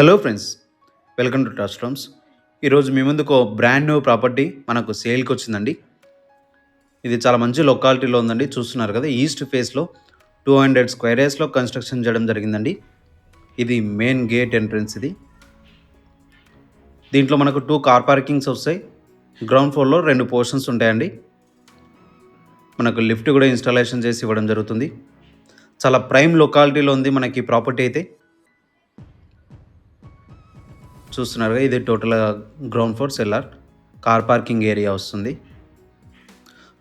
Hello friends, welcome to touch rooms. ఈరోజు మీ ముందుకు ఒక బ్రాండ్ న్యూ ప్రాపర్టీ మనకు సేల్కి వచ్చిందండి. ఇది చాలా మంచి లొకాలిటీలో ఉందండి. చూస్తున్నారు కదా, ఈస్ట్ ఫేస్లో 200 స్క్వేర్ యార్డ్స్లో కన్స్ట్రక్షన్ చేయడం జరిగిందండి. ఇది మెయిన్ గేట్ ఎంట్రన్స్. దీంట్లో మనకు 2 కార్ పార్కింగ్స్ వస్తాయి. గ్రౌండ్ ఫ్లోర్లో 2 పోర్షన్స్ ఉంటాయండి. మనకు లిఫ్ట్ కూడా ఇన్స్టాలేషన్ చేసి ఇవ్వడం జరుగుతుంది. చాలా ప్రైమ్ లొకాలిటీలో ఉంది మనకి ప్రాపర్టీ అయితే. చూస్తున్నారుగా, ఇది టోటల్గా ground floor cellar, car parking area వస్తుంది.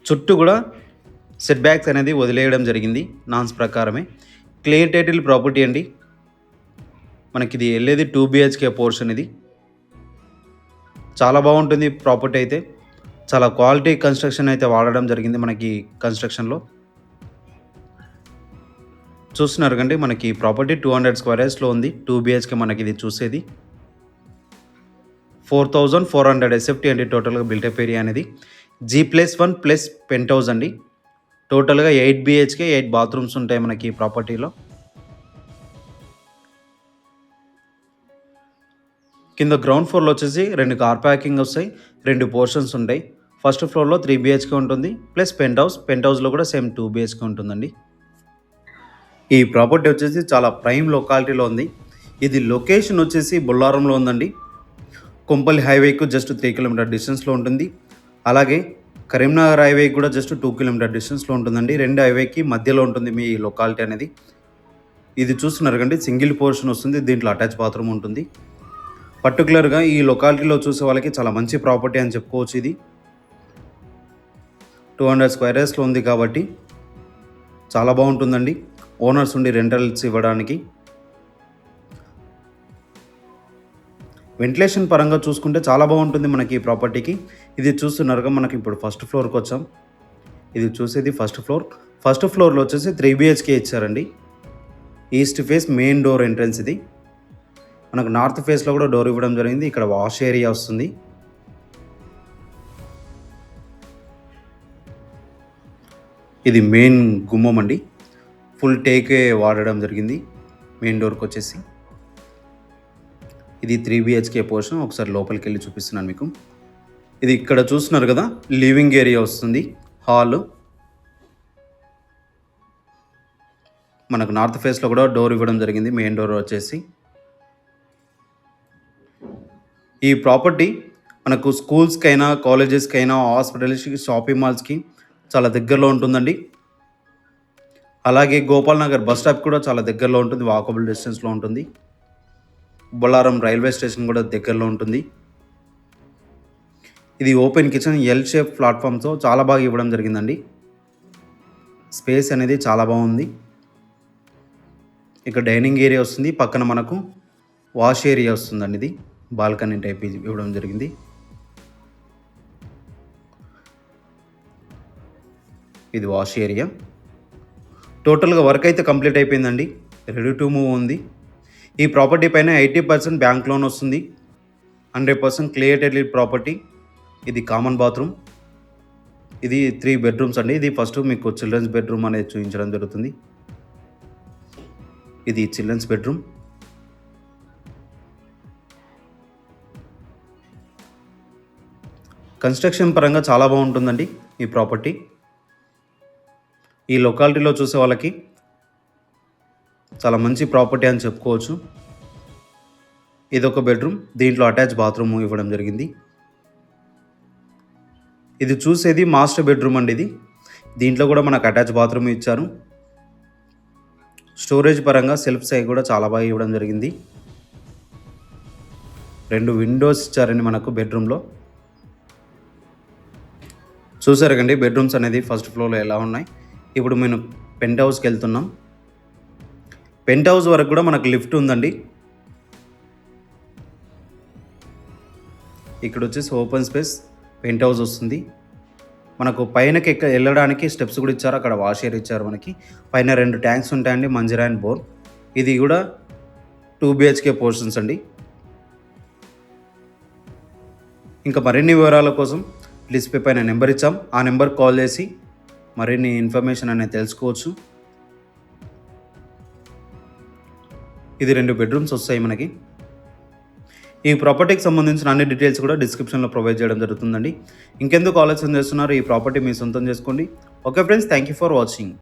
చుట్టూ కూడా సెట్ బ్యాక్స్ అనేది వదిలేయడం జరిగింది నాన్స్ ప్రకారమే. క్లియర్ టైటిల్ ప్రాపర్టీ అండి. మనకి ఇది వెళ్ళేది 2 BHK పోర్షన్. ఇది చాలా బాగుంటుంది ప్రాపర్టీ అయితే. చాలా క్వాలిటీ కన్స్ట్రక్షన్ అయితే వాడడం జరిగింది మనకి కన్స్ట్రక్షన్లో. చూస్తున్నారు కండి, మనకి ప్రాపర్టీ 200 స్క్వేర్ యార్డ్స్లో ఉంది. 2 BHK మనకి ఇది చూసేది 4400 SFT అండి. టోటల్గా బిల్టప్ ఏరియా అనేది G+1+ పెంట్ హౌస్ అండి. టోటల్గా 8 BHK 8 బాత్రూమ్స్ ఉంటాయి మనకి ప్రాపర్టీలో. కింద గ్రౌండ్ ఫ్లోర్లో వచ్చేసి 2 కార్ పార్కింగ్ వస్తాయి, 2 పోర్షన్స్ ఉంటాయి. ఫస్ట్ ఫ్లోర్లో 3 BHK ఉంటుంది, ప్లస్ పెంట్ హౌస్లో కూడా సేమ్ 2 BHK ఉంటుందండి. ఈ ప్రాపర్టీ వచ్చేసి చాలా ప్రైమ్ లొకాలిటీలో ఉంది. ఇది లొకేషన్ వచ్చేసి బొల్లారంలో ఉందండి. కొంపల్లి హైవేకు జస్ట్ 3 కిలోమీటర్ డిస్టెన్స్లో ఉంటుంది. అలాగే కరీంనగర్ హైవే కూడా జస్ట్ 2 కిలోమీటర్ డిస్టెన్స్లో ఉంటుందండి. 2 హైవేకి మధ్యలో ఉంటుంది మీ లొకాలిటీ అనేది. ఇది చూస్తున్నారు కండి, సింగిల్ పోర్షన్ వస్తుంది. దీంట్లో అటాచ్ బాత్రూమ్ ఉంటుంది. పర్టికులర్గా ఈ లొకాలిటీలో చూసే వాళ్ళకి చాలా మంచి ప్రాపర్టీ అని చెప్పుకోవచ్చు. ఇది 200 స్క్వేర్ యార్డ్స్లో ఉంది కాబట్టి చాలా బాగుంటుందండి. ఓనర్స్ ఉండి రెంటల్స్ ఇవ్వడానికి. వెంటిలేషన్ పరంగా చూసుకుంటే చాలా బాగుంటుంది మనకి ఈ ప్రాపర్టీకి. ఇది చూస్తున్నారుగా, మనకి ఇప్పుడు ఫస్ట్ ఫ్లోర్కి వచ్చాం. ఇది చూసేది ఫస్ట్ ఫ్లోర్. ఫస్ట్ ఫ్లోర్లో వచ్చేసి 3 BHK ఇచ్చారండి. East face main door entrance. ఇది మనకు నార్త్ ఫేస్లో కూడా డోర్ ఇవ్వడం జరిగింది. ఇక్కడ వాష్ ఏరియా వస్తుంది. ఇది మెయిన్ గుమ్మం అండి. ఫుల్ టేకే వాడడం జరిగింది మెయిన్ డోర్కి వచ్చేసి. ఇది 3 BHK పోర్షన్. ఒకసారి లోపలికి వెళ్ళి చూపిస్తున్నాను మీకు. ఇది ఇక్కడ చూస్తున్నారు కదా, లివింగ్ ఏరియా వస్తుంది, హాల్. మనకు నార్త్ ఫేస్లో కూడా డోర్ ఇవ్వడం జరిగింది, మెయిన్ డోర్ వచ్చేసి. ఈ ప్రాపర్టీ మనకు స్కూల్స్కైనా, కాలేజెస్కైనా, హాస్పిటల్స్కి, షాపింగ్ మాల్స్కి చాలా దగ్గరలో ఉంటుందండి. అలాగే గోపాల్ నగర్ బస్ స్టాప్ కూడా చాలా దగ్గరలో ఉంటుంది, వాకబుల్ డిస్టెన్స్లో ఉంటుంది. బొల్లారం రైల్వే స్టేషన్ కూడా దగ్గరలో ఉంటుంది. ఇది ఓపెన్ కిచెన్, ఎల్ షేప్ ప్లాట్ఫామ్తో చాలా బాగా ఇవ్వడం జరిగిందండి. స్పేస్ అనేది చాలా బాగుంది. ఇక్కడ డైనింగ్ ఏరియా వస్తుంది, పక్కన మనకు వాష్ ఏరియా వస్తుందండి. ఇది బాల్కనీ టైప్ ఇవ్వడం జరిగింది. ఇది వాష్ ఏరియా. టోటల్గా వర్క్ అయితే కంప్లీట్ అయిపోయిందండి, రెడీ టు మూవ్ ఉంది. ఈ ప్రాపర్టీ పైన 80% బ్యాంక్ లోన్ వస్తుంది. 100% క్లియర్ టైటిల్ ప్రాపర్టీ. ఇది కామన్ బాత్రూమ్. ఇది 3 బెడ్రూమ్స్ అండి. ఇది ఫస్ట్ మీకు చిల్డ్రన్స్ బెడ్రూమ్ అనేది చూపించడం జరుగుతుంది. ఇది చిల్డ్రన్స్ బెడ్రూమ్. కన్స్ట్రక్షన్ పరంగా చాలా బాగుంటుందండి ఈ ప్రాపర్టీ. ఈ లొకాలిటీలో చూసే వాళ్ళకి చాలా మంచి ప్రాపర్టీ అని చెప్పుకోవచ్చు. ఇదొక బెడ్రూమ్, దీంట్లో అటాచ్ బాత్రూమ్ ఇవ్వడం జరిగింది. ఇది చూసేది మాస్టర్ బెడ్రూమ్ అండి. ఇది దీంట్లో కూడా మనకు అటాచ్ బాత్రూమ్ ఇచ్చారు. స్టోరేజ్ పరంగా సెల్ఫ్ సైజ్ కూడా చాలా బాగా ఇవ్వడం జరిగింది. 2 విండోస్ ఇచ్చారండి మనకు బెడ్రూమ్లో. చూసారు కండి బెడ్రూమ్స్ అనేది ఫస్ట్ ఫ్లోర్లో ఎలా ఉన్నాయి. ఇప్పుడు మేము పెంట్ హౌస్కి వెళ్తున్నాం. పెంట్ హౌస్ వరకు కూడా మనకు లిఫ్ట్ ఉందండి. ఇక్కడ వచ్చేసి ఓపెన్ స్పేస్ పెంట్ హౌస్ వస్తుంది. మనకు పైనకి వెళ్ళడానికి స్టెప్స్ కూడా ఇచ్చారు. అక్కడ వాష్ ఏరియా ఇచ్చారు మనకి. పైన 2 ట్యాంక్స్ ఉంటాయండి, మంజీరా అండ్ బోర్. ఇది కూడా 2 BHK పోర్షన్స్ అండి. ఇంకా మరిన్ని వివరాల కోసం డిస్ప్లే పైన నెంబర్ ఇచ్చాం, ఆ నెంబర్కి కాల్ చేసి మరిన్ని ఇన్ఫర్మేషన్ అనేది తెలుసుకోవచ్చు. ఇది 2 బెడ్రూమ్స్ వస్తాయి మనకి. ఈ ప్రాపర్టీకి సంబంధించిన అన్ని డీటెయిల్స్ కూడా డిస్క్రిప్షన్లో ప్రొవైడ్ చేయడం జరుగుతుందండి. ఇంకెందుకు ఆలోచన చేస్తున్నారు, ఈ ప్రాపర్టీ మీ సొంతం చేసుకోండి. Okay friends, thank you for watching.